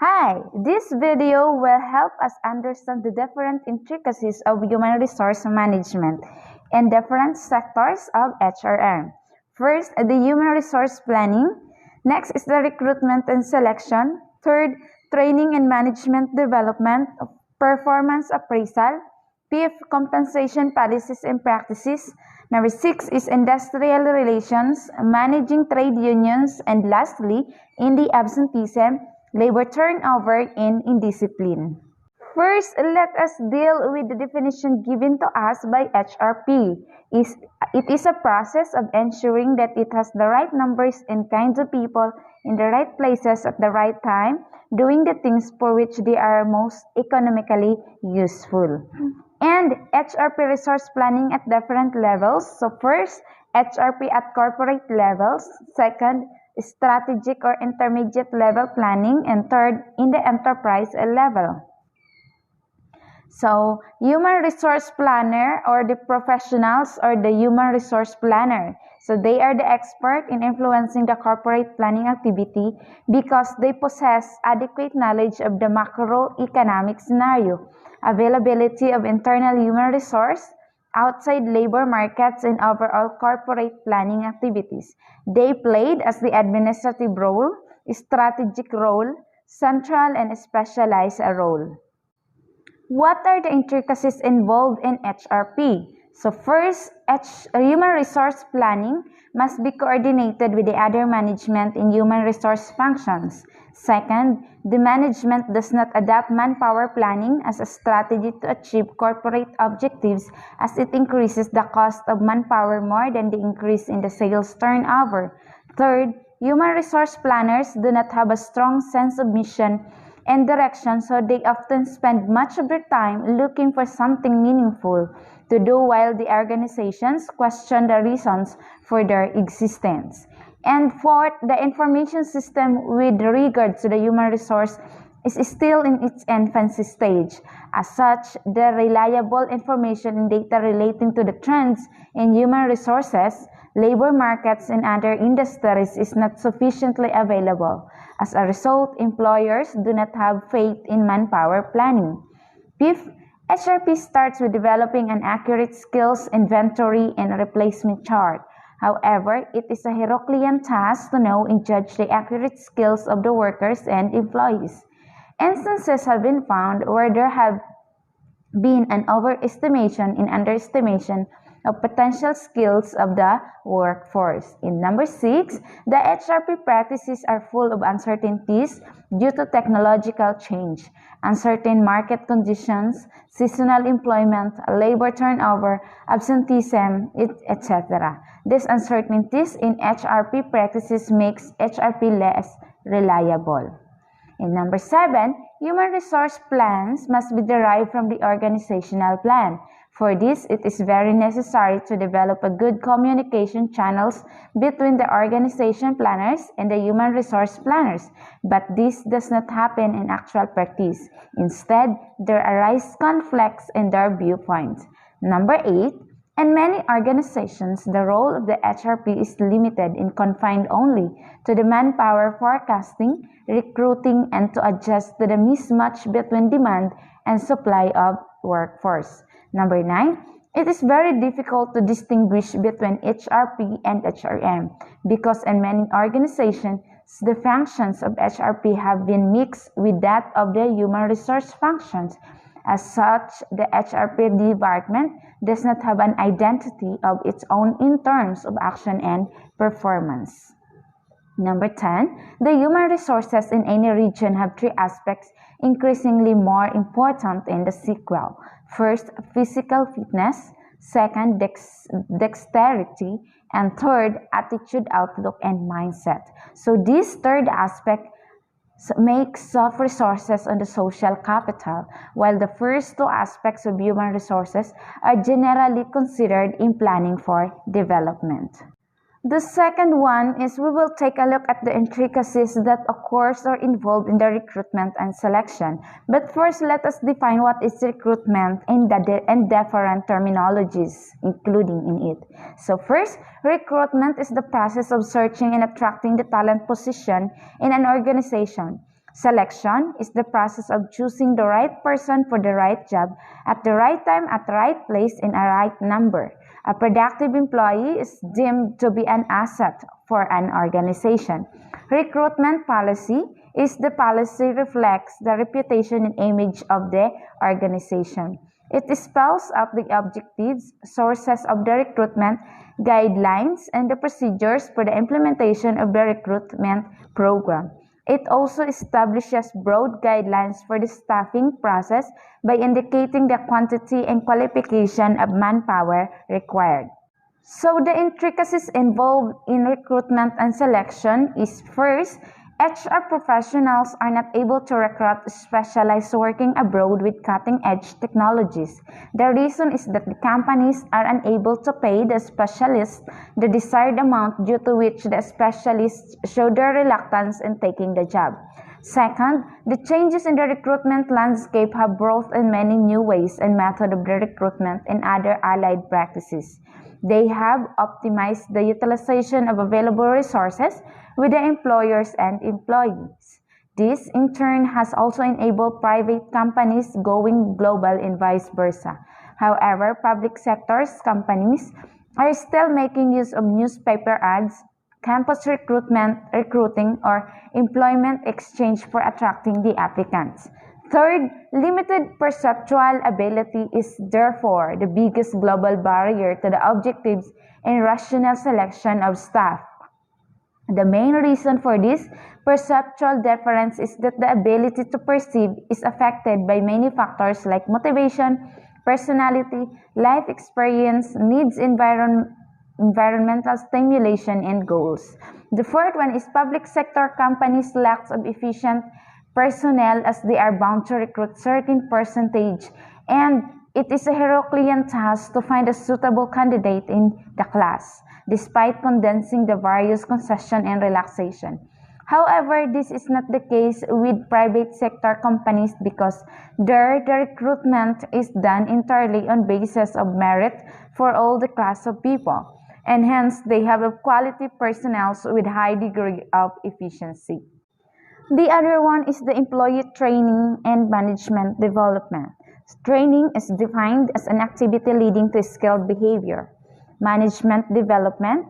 Hi, this video will help us understand the different intricacies of human resource management and different sectors of HRM. First, the human resource planning. Next is the recruitment and selection. Third, training and management development, performance appraisal. Fifth, compensation policies and practices. Number 6 is industrial relations, managing trade unions, and lastly, in the absenteeism, labor turnover and indiscipline. First, let us deal with the definition given to us by HRP. It is a process of ensuring that it has the right numbers and kinds of people in the right places at the right time, doing the things for which they are most economically useful. And HRP resource planning at different levels. So first, HRP at corporate levels. Second, strategic or intermediate level planning. And third, in the enterprise level. So, human resource planner or the professionals or the human resource planner. So, they are the expert in influencing the corporate planning activity because they possess adequate knowledge of the macroeconomic scenario, availability of internal human resource, outside labor markets, and overall corporate planning activities. They played as the administrative role, strategic role, central and specialized role. What are the intricacies involved in HRP? So first, human resource planning must be coordinated with the other management in human resource functions. Second, the management does not adopt manpower planning as a strategy to achieve corporate objectives as it increases the cost of manpower more than the increase in the sales turnover. Third, human resource planners do not have a strong sense of mission and direction, so they often spend much of their time looking for something meaningful to do while the organizations question the reasons for their existence. And fourth, the information system with regard to the human resource is still in its infancy stage. As such, the reliable information and data relating to the trends in human resources, labor markets, and other industries is not sufficiently available. As a result, employers do not have faith in manpower planning. Fifth, HRP starts with developing an accurate skills inventory and replacement chart. However, it is a Herculean task to know and judge the accurate skills of the workers and employees. Instances have been found where there have been an overestimation and underestimation of potential skills of the workforce. In number 6, the HRP practices are full of uncertainties due to technological change, uncertain market conditions, seasonal employment, labor turnover, absenteeism, etc. These uncertainties in HRP practices makes HRP less reliable. In number 7, human resource plans must be derived from the organizational plan. For this, it is very necessary to develop a good communication channels between the organization planners and the human resource planners, but this does not happen in actual practice. Instead, there arise conflicts in their viewpoints. Number 8, in many organizations, the role of the HRP is limited and confined only to the manpower forecasting, recruiting, and to adjust to the mismatch between demand and supply of workforce. Number 9, it is very difficult to distinguish between HRP and HRM because in many organizations, the functions of HRP have been mixed with that of the human resource functions. As such, the HRP department does not have an identity of its own in terms of action and performance. Number 10, the human resources in any region have 3 aspects increasingly more important in the sequel. First, physical fitness. Second, dexterity. And third, attitude, outlook, and mindset. So this third aspect makes soft resources on the social capital, while the first 2 aspects of human resources are generally considered in planning for development. The second one is we will take a look at the intricacies that occurs or involved in the recruitment and selection. But first, let us define what is recruitment and different terminologies including in it. So first, recruitment is the process of searching and attracting the talent position in an organization. Selection is the process of choosing the right person for the right job at the right time, at the right place, in a right number. A productive employee is deemed to be an asset for an organization. Recruitment policy is the policy reflects the reputation and image of the organization. It spells out the objectives, sources of the recruitment, guidelines, and the procedures for the implementation of the recruitment program. It also establishes broad guidelines for the staffing process by indicating the quantity and qualification of manpower required. So the intricacies involved in recruitment and selection is first, HR professionals are not able to recruit specialists working abroad with cutting-edge technologies. The reason is that the companies are unable to pay the specialists the desired amount, due to which the specialists show their reluctance in taking the job. Second, the changes in the recruitment landscape have brought in many new ways and methods of the recruitment and other allied practices. They have optimized the utilization of available resources with the employers and employees. This, in turn, has also enabled private companies going global and vice versa. However, public sector companies are still making use of newspaper ads, campus recruiting, or employment exchange for attracting the applicants. Third, limited perceptual ability is therefore the biggest global barrier to the objectives and rational selection of staff. The main reason for this perceptual difference is that the ability to perceive is affected by many factors like motivation, personality, life experience, needs, environmental stimulation, and goals. The fourth one is public sector companies' lack of efficient personnel, as they are bound to recruit certain percentage, and it is a Herculean task to find a suitable candidate in the class, despite condensing the various concession and relaxation. However, this is not the case with private sector companies, because there the recruitment is done entirely on basis of merit for all the class of people, and hence they have a quality personnel with high degree of efficiency. The other one is the employee training and management development. Training is defined as an activity leading to skilled behavior. Management development.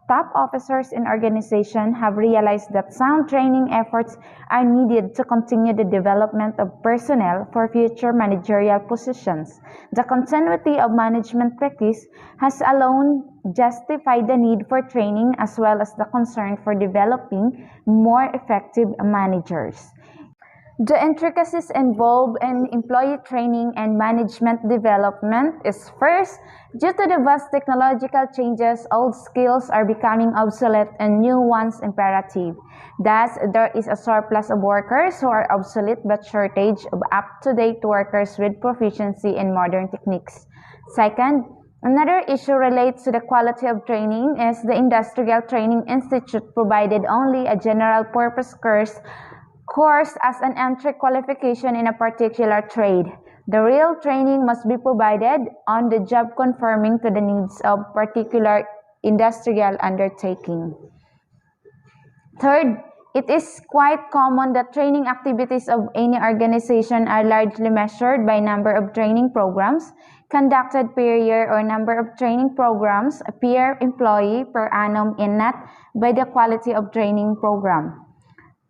Top officers in organizations have realized that sound training efforts are needed to continue the development of personnel for future managerial positions. The continuity of management practice has alone justified the need for training, as well as the concern for developing more effective managers. The intricacies involved in employee training and management development is first, due to the vast technological changes, old skills are becoming obsolete and new ones imperative. Thus, there is a surplus of workers who are obsolete but shortage of up-to-date workers with proficiency in modern techniques. Second, another issue relates to the quality of training, as the Industrial Training Institute provided only a general purpose course as an entry qualification in a particular trade. The real training must be provided on the job, conforming to the needs of particular industrial undertaking. Third, it is quite common that training activities of any organization are largely measured by number of training programs conducted per year, or number of training programs per employee per annum, and not by the quality of training program.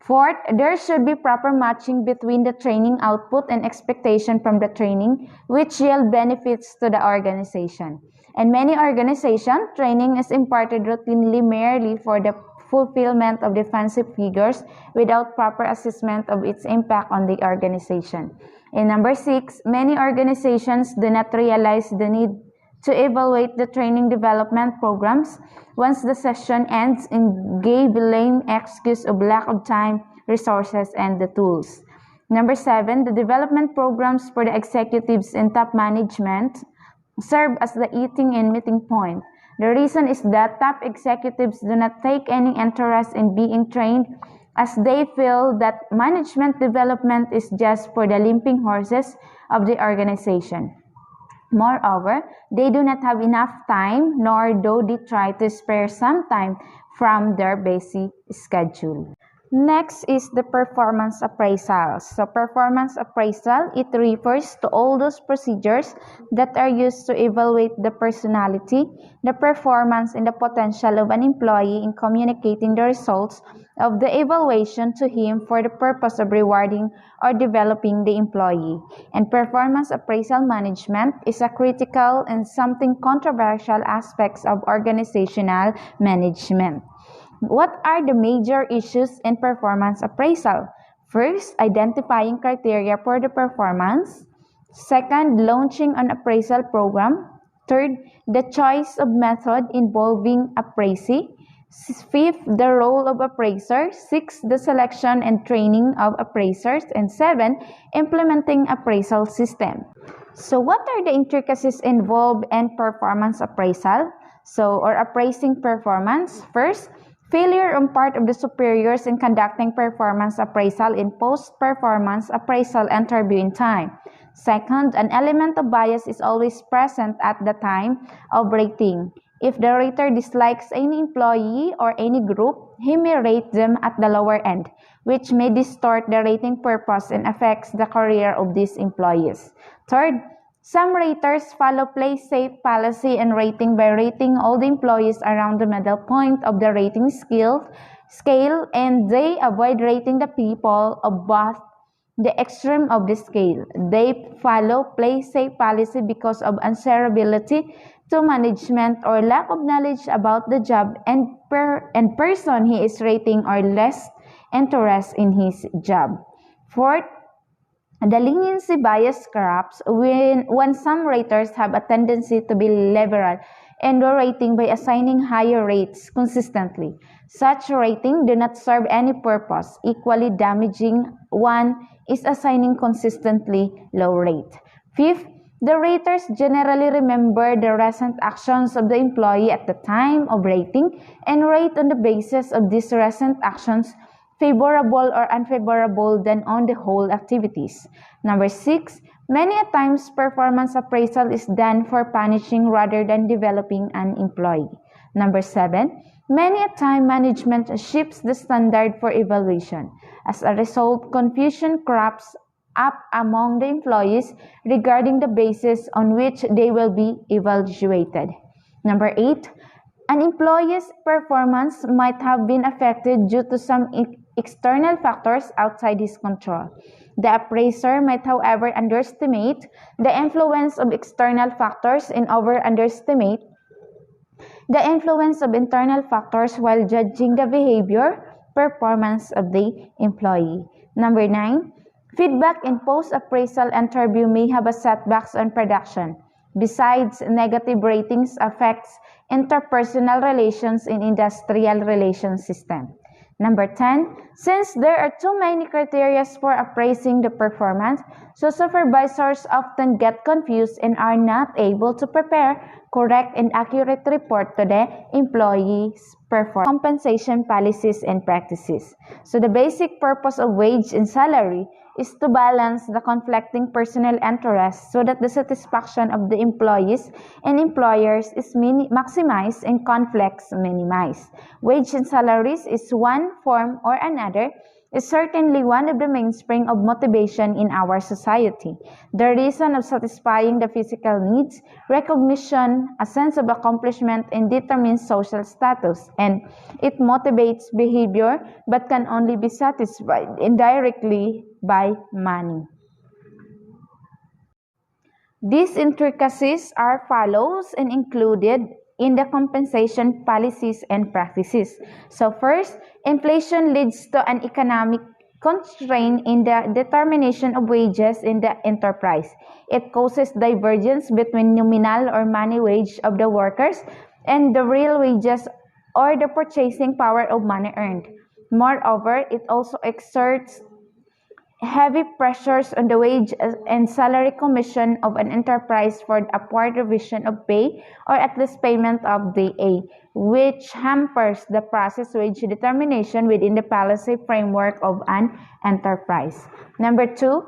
Fourth, there should be proper matching between the training output and expectation from the training, which yield benefits to the organization. In many organizations, training is imparted routinely merely for the fulfillment of defensive figures without proper assessment of its impact on the organization. And number 6, many organizations do not realize the need to evaluate the training development programs once the session ends, and give lame excuse of lack of time, resources, and the tools. Number 7, the development programs for the executives and top management serve as the eating and meeting point. The reason is that top executives do not take any interest in being trained, as they feel that management development is just for the limping horses of the organization. Moreover, they do not have enough time, nor do they try to spare some time from their busy schedule. Next is the performance appraisal. So performance appraisal, it refers to all those procedures that are used to evaluate the personality, the performance, and the potential of an employee in communicating the results of the evaluation to him for the purpose of rewarding or developing the employee. And performance appraisal management is a critical and something controversial aspects of organizational management. What are the major issues in performance appraisal? First, identifying criteria for the performance. Second, launching an appraisal program. Third, the choice of method involving appraisee. Fifth, the role of appraiser. Sixth, the selection and training of appraisers. And seven, implementing appraisal system. So what are the intricacies involved in performance appraisal? Or appraising performance. First, failure on part of the superiors in conducting performance appraisal in post-performance appraisal interviewing time. Second, an element of bias is always present at the time of rating. If the rater dislikes any employee or any group, he may rate them at the lower end, which may distort the rating purpose and affects the career of these employees. Third, some raters follow play-safe policy and rating by rating all the employees around the middle point of the rating scale, and they avoid rating the people above the extreme of the scale. They follow play-safe policy because of answerability to management or lack of knowledge about the job and person he is rating or less interest in his job. Fourth, the leniency bias corrupts when some raters have a tendency to be liberal in the rating by assigning higher rates consistently. Such rating do not serve any purpose. Equally damaging one is assigning consistently low rate. Fifth, the raters generally remember the recent actions of the employee at the time of rating and rate on the basis of these recent actions, favorable or unfavorable, than on the whole activities. Number 6, many a times performance appraisal is done for punishing rather than developing an employee. Number 7, many a time management shifts the standard for evaluation. As a result, confusion crops up among the employees regarding the basis on which they will be evaluated. Number 8, an employee's performance might have been affected due to some external factors outside his control. The appraiser might, however, underestimate the influence of external factors and overestimate the influence of internal factors while judging the behavior performance of the employee. Number 9, feedback in post-appraisal interview may have a setbacks on production. Besides, negative ratings affects interpersonal relations in industrial relations system. Number 10, since there are too many criteria for appraising the performance, so supervisors often get confused and are not able to prepare correct and accurate report to the employees' performance, compensation policies and practices. So the basic purpose of wage and salary is to balance the conflicting personal interests so that the satisfaction of the employees and employers is maximized and conflicts minimized. Wage and salaries is one form or another is certainly one of the mainspring of motivation in our society. The reason of satisfying the physical needs, recognition, a sense of accomplishment, and determines social status, and it motivates behavior but can only be satisfied indirectly by money. These intricacies are follows and included in the compensation policies and practices. So first, inflation leads to an economic constraint in the determination of wages in the enterprise. It causes divergence between nominal or money wage of the workers and the real wages or the purchasing power of money earned. Moreover, it also exerts heavy pressures on the wage and salary commission of an enterprise for upward revision of pay or at least payment of the A, which hampers the process wage determination within the policy framework of an enterprise. Number 2,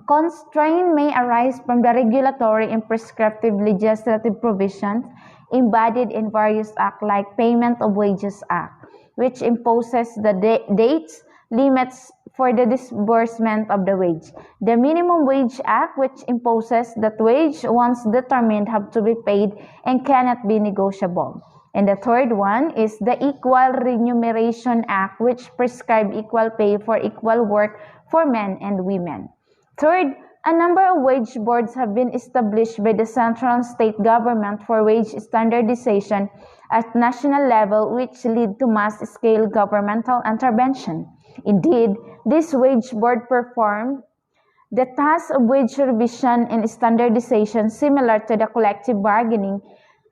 constraint may arise from the regulatory and prescriptive legislative provisions embodied in various acts like Payment of Wages Act. which imposes the dates limits for the disbursement of the wage. The Minimum Wage Act, which imposes that wage once determined have to be paid and cannot be negotiable. And the third one is the Equal Remuneration Act, which prescribes equal pay for equal work for men and women. Third, a number of wage boards have been established by the central and state government for wage standardization at national level, which lead to mass-scale governmental intervention. Indeed, this wage board performed the task of wage revision and standardization similar to the collective bargaining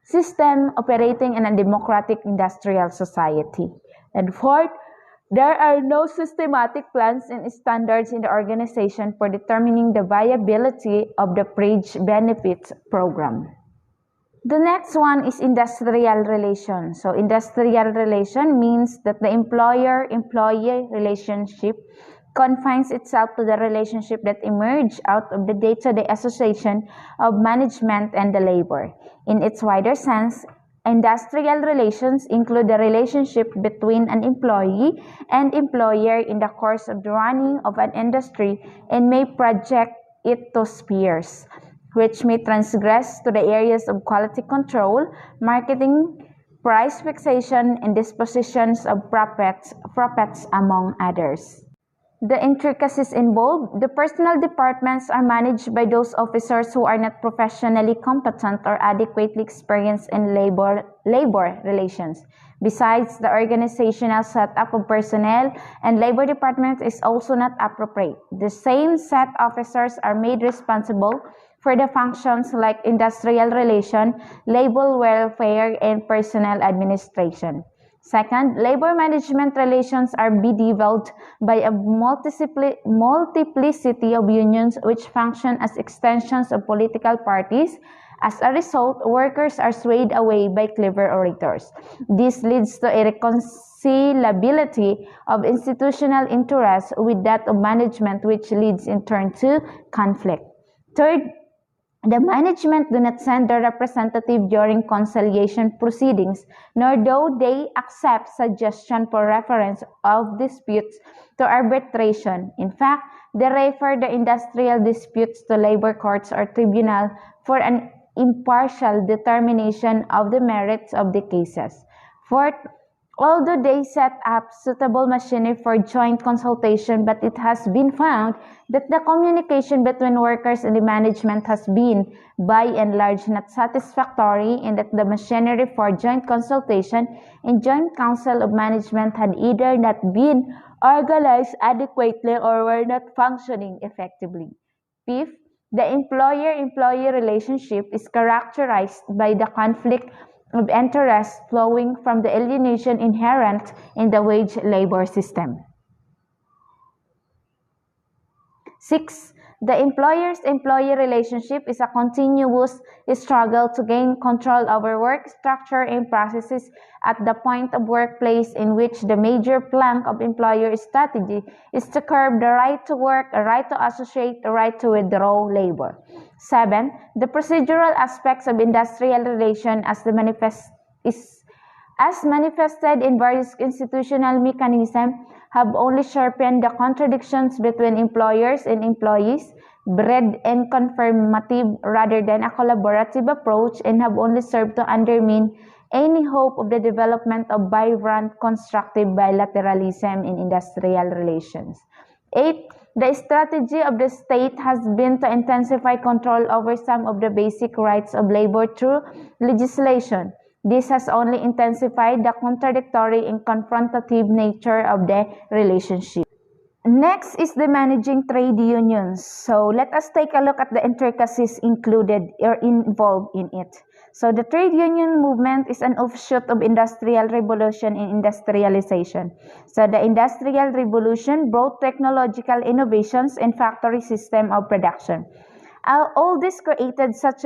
system operating in a democratic industrial society. And fourth, there are no systematic plans and standards in the organization for determining the viability of the fringe benefits program. The next one is industrial relations. So industrial relation means that the employer-employee relationship confines itself to the relationship that emerge out of the day-to-day association of management and the labor. In its wider sense, industrial relations include the relationship between an employee and employer in the course of the running of an industry and may project it to spheres, which may transgress to the areas of quality control, marketing, price fixation, and dispositions of profits among others. The intricacies involved, the personnel departments are managed by those officers who are not professionally competent or adequately experienced in labor relations. Besides, the organizational setup of personnel and labor departments is also not appropriate. The same set officers are made responsible for the functions like industrial relation, labor welfare, and personnel administration. Second, labor management relations are bedeviled by a multiplicity of unions which function as extensions of political parties. As a result, workers are swayed away by clever orators. This leads to a reconcilability of institutional interests with that of management, which leads in turn to conflict. Third, the management do not send their representative during conciliation proceedings, nor do they accept suggestion for reference of disputes to arbitration. In fact, they refer the industrial disputes to labor courts or tribunal for an impartial determination of the merits of the cases. Fourth, although they set up suitable machinery for joint consultation, but it has been found that the communication between workers and the management has been, by and large, not satisfactory, and that the machinery for joint consultation and joint council of management had either not been organized adequately or were not functioning effectively. Fifth, the employer-employee relationship is characterized by the conflict of interest flowing from the alienation inherent in the wage labor system. 6. The employers-employee relationship is a continuous struggle to gain control over work structure and processes at the point of workplace, in which the major plank of employer strategy is to curb the right to work, a right to associate, a right to withdraw labor. 7. The procedural aspects of industrial relation as manifested in various institutional mechanisms have only sharpened the contradictions between employers and employees, bred a confirmative rather than a collaborative approach, and have only served to undermine any hope of the development of vibrant, constructive bilateralism in industrial relations. 8. The strategy of the state has been to intensify control over some of the basic rights of labor through legislation. This has only intensified the contradictory and confrontative nature of the relationship. Next is the managing trade unions. So let us take a look at the intricacies included or involved in it. So the trade union movement is an offshoot of industrial revolution and industrialization. So the industrial revolution brought technological innovations and factory system of production. All this created such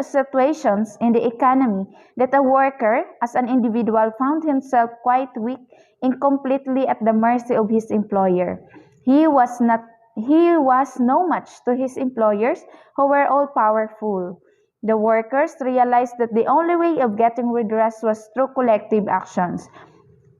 situations in the economy that a worker, as an individual, found himself quite weak and completely at the mercy of his employer. He was no match to his employers, who were all powerful. The workers realized that the only way of getting redress was through collective actions.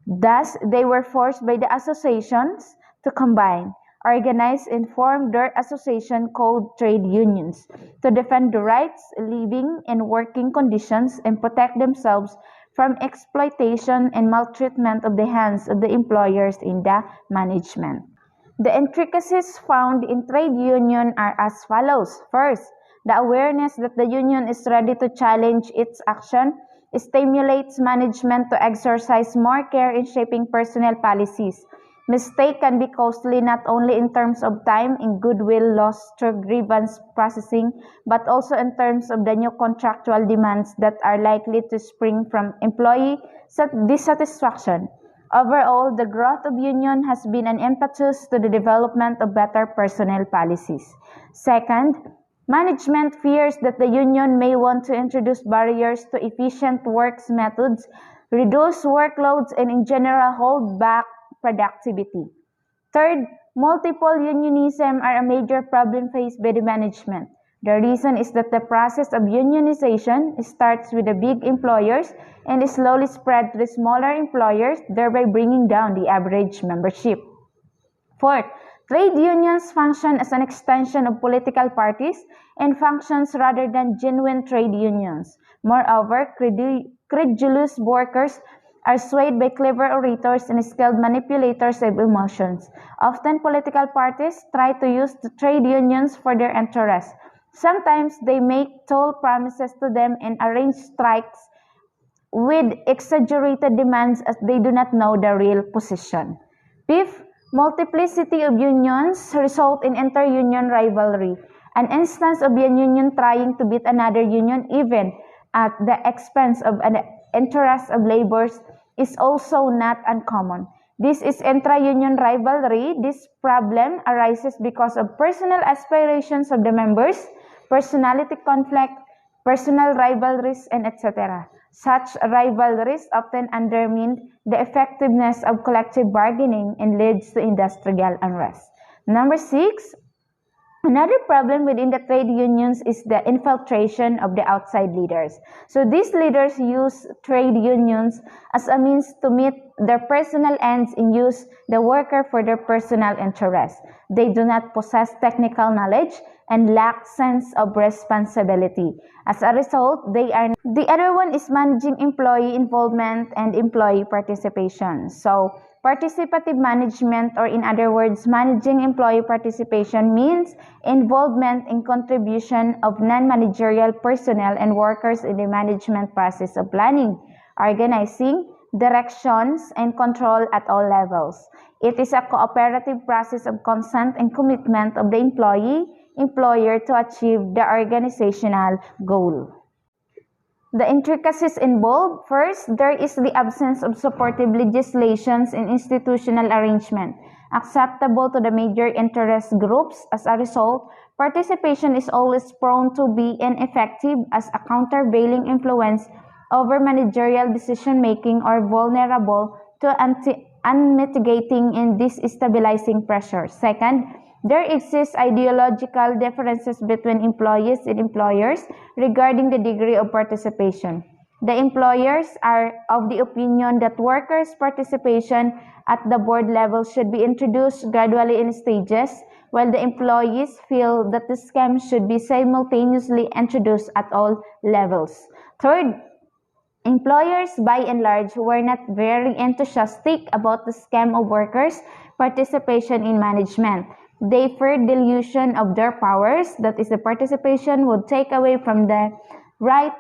Thus, they were forced by the associations to combine, organize, and form their association called trade unions to defend the rights, living, and working conditions and protect themselves from exploitation and maltreatment of the hands of the employers in the management. The intricacies found in trade union are as follows. First, the awareness that the union is ready to challenge its action stimulates management to exercise more care in shaping personnel policies. Mistake can be costly not only in terms of time and goodwill lost through grievance processing, but also in terms of the new contractual demands that are likely to spring from employee dissatisfaction. Overall, the growth of union has been an impetus to the development of better personnel policies. Second, management fears that the union may want to introduce barriers to efficient work methods, reduce workloads, and in general hold back productivity. Third, multiple unionism are a major problem faced by the management. The reason is that the process of unionization starts with the big employers and is slowly spread to the smaller employers, thereby bringing down the average membership. Fourth, trade unions function as an extension of political parties and functions rather than genuine trade unions. Moreover, credulous workers are swayed by clever orators and skilled manipulators of emotions. Often, political parties try to use the trade unions for their interests. Sometimes they make tall promises to them and arrange strikes with exaggerated demands as they do not know the real position. Fifth, multiplicity of unions result in inter-union rivalry. An instance of a union trying to beat another union even at the expense of an interest of laborers is also not uncommon. This is intra-union rivalry. This problem arises because of personal aspirations of the members, personality conflict, personal rivalries, and etc. Such rivalries often undermine the effectiveness of collective bargaining and leads to industrial unrest. Number 6, another problem within the trade unions is the infiltration of the outside leaders. So these leaders use trade unions as a means to meet their personal ends and use the worker for their personal interests. They do not possess technical knowledge and lack sense of responsibility. As a result, the other one is managing employee involvement and employee participation. So participative management, or in other words, managing employee participation, means involvement and contribution of non-managerial personnel and workers in the management process of planning, organizing, directions, and control at all levels. It is a cooperative process of consent and commitment of the employer to achieve the organizational goal. The intricacies involved: first, there is the absence of supportive legislations and institutional arrangement acceptable to the major interest groups. As a result, participation is always prone to be ineffective as a countervailing influence over managerial decision-making or vulnerable to unmitigating and destabilizing pressure. Second, there exist ideological differences between employees and employers regarding the degree of participation. The employers are of the opinion that workers' participation at the board level should be introduced gradually in stages, while the employees feel that the scheme should be simultaneously introduced at all levels. Third, employers, by and large, were not very enthusiastic about the scheme of workers' participation in management. They feared dilution of their powers, that is, the participation would take away from the right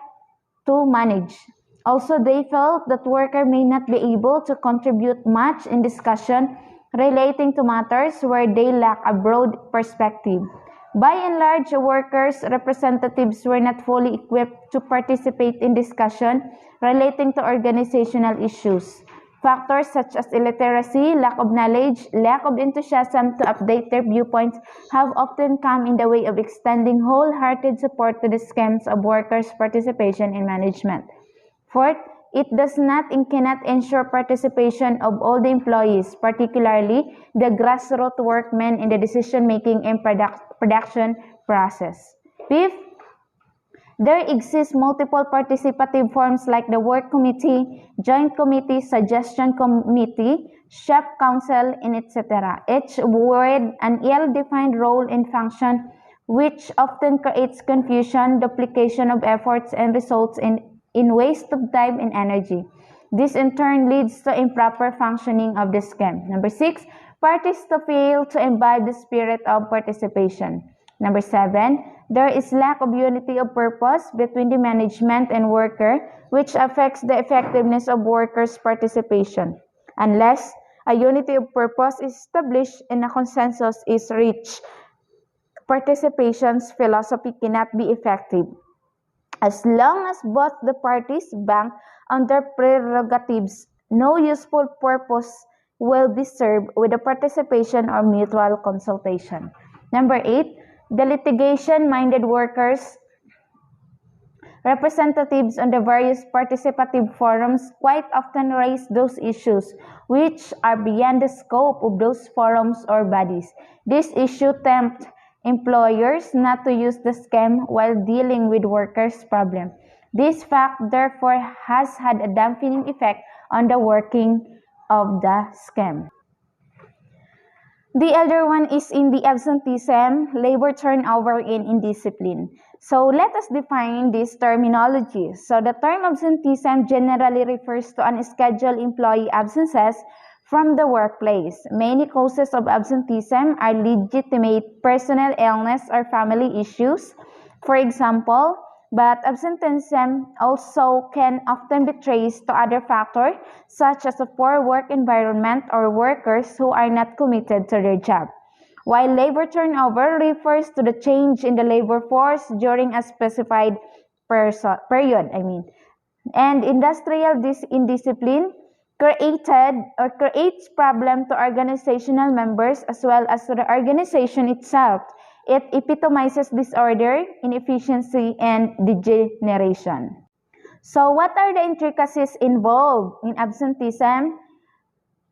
to manage. Also, they felt that workers may not be able to contribute much in discussion relating to matters where they lack a broad perspective. By and large, workers' representatives were not fully equipped to participate in discussion relating to organizational issues. Factors such as illiteracy, lack of knowledge, lack of enthusiasm to update their viewpoints have often come in the way of extending wholehearted support to the schemes of workers' participation in management. Fourth, it does not and cannot ensure participation of all the employees, particularly the grassroots workmen in the decision-making and production process. Fifth, There exist multiple participative forms like the work committee, joint committee, suggestion committee, chef council, and etc. Each with an ill-defined role and function, which often creates confusion, duplication of efforts, and results in waste of time and energy. This in turn leads to improper functioning of the scheme. Number 6, parties to fail to imbibe the spirit of participation. Number 7, there is lack of unity of purpose between the management and worker, which affects the effectiveness of workers' participation. Unless a unity of purpose is established and a consensus is reached, participation's philosophy cannot be effective. As long as both the parties bank on their prerogatives, no useful purpose will be served with the participation or mutual consultation. Number 8, the litigation-minded workers representatives on the various participative forums quite often raise those issues which are beyond the scope of those forums or bodies. This issue tempts employers not to use the scheme while dealing with workers' problems. This fact, therefore, has had a dampening effect on the working of the scheme. The other one is in the absenteeism, labor turnover, and indiscipline. So let us define this terminology. So the term absenteeism generally refers to unscheduled employee absences from the workplace. Many causes of absenteeism are legitimate personal illness or family issues, for example, but absenteeism also can often be traced to other factors such as a poor work environment or workers who are not committed to their job. While labor turnover refers to the change in the labor force during a specified period, and industrial indiscipline creates problem to organizational members as well as to the organization itself. It epitomizes disorder, inefficiency, and degeneration. So what are the intricacies involved in absenteeism?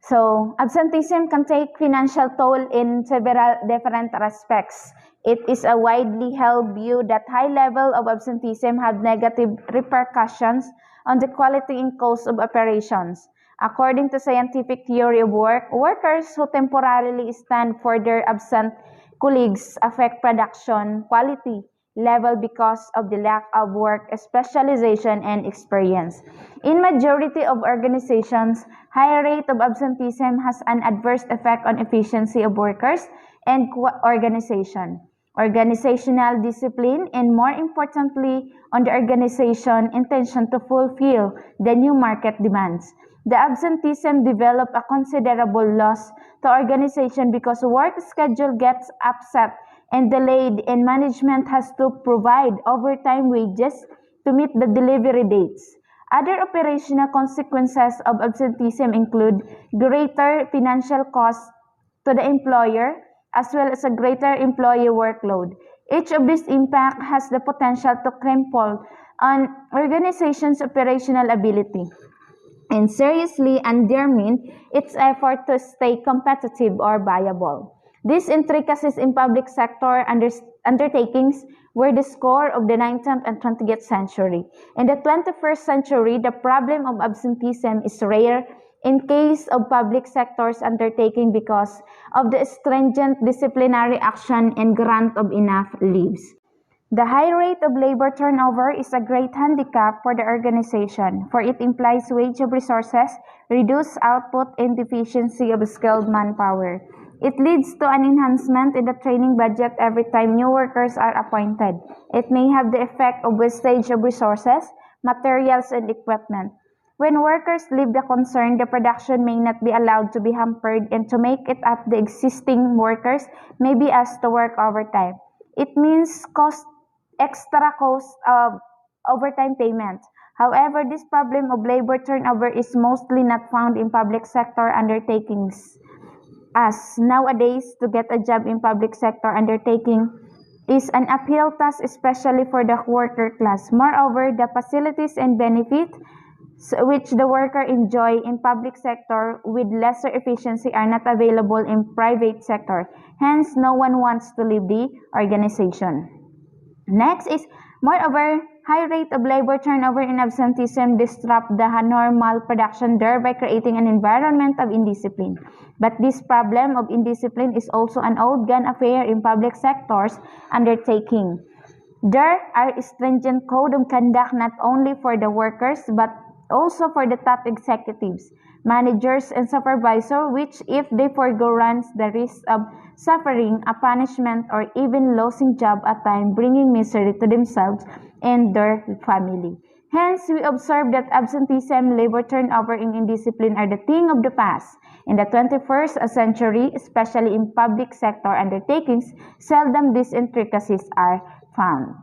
So absenteeism can take financial toll in several different aspects. It is a widely held view that high level of absenteeism have negative repercussions on the quality and cost of operations. According to scientific theory of work, workers who temporarily stand for their absent colleagues affect production quality level because of the lack of work specialization and experience. In majority of organizations, high rate of absenteeism has an adverse effect on efficiency of workers and organization, organizational discipline, and more importantly, on the organization intention to fulfill the new market demands. The absenteeism develop a considerable loss to organization because work schedule gets upset and delayed and management has to provide overtime wages to meet the delivery dates. Other operational consequences of absenteeism include greater financial costs to the employer as well as a greater employee workload. Each of these impacts has the potential to cripple an organization's operational ability and seriously undermine its effort to stay competitive or viable. These intricacies in public sector undertakings were the score of the 19th and 20th century. In the 21st century, the problem of absenteeism is rare in case of public sector's undertaking because of the stringent disciplinary action and grant of enough leaves. The high rate of labor turnover is a great handicap for the organization, for it implies wage of resources, reduced output, and deficiency of skilled manpower. It leads to an enhancement in the training budget every time new workers are appointed. It may have the effect of wastage of resources, materials, and equipment. When workers leave the concern, the production may not be allowed to be hampered, and to make it up, the existing workers may be asked to work overtime. It means extra cost of overtime payment. However, this problem of labor turnover is mostly not found in public sector undertakings, as nowadays to get a job in public sector undertaking is an uphill task, especially for the worker class. Moreover, the facilities and benefits which the worker enjoy in public sector with lesser efficiency are not available in private sector. Hence, no one wants to leave the organization. Next is, moreover, high rate of labor turnover and absenteeism disrupt the normal production, thereby creating an environment of indiscipline. But this problem of indiscipline is also an old gun affair in public sectors undertaking. There are stringent code of conduct not only for the workers but also for the top executives, managers, and supervisors, which, if they forego, runs the risk of suffering a punishment or even losing job at time, bringing misery to themselves and their family. Hence, we observe that absenteeism, labor turnover, and indiscipline are the thing of the past. In the 21st century, especially in public sector undertakings, seldom these intricacies are found.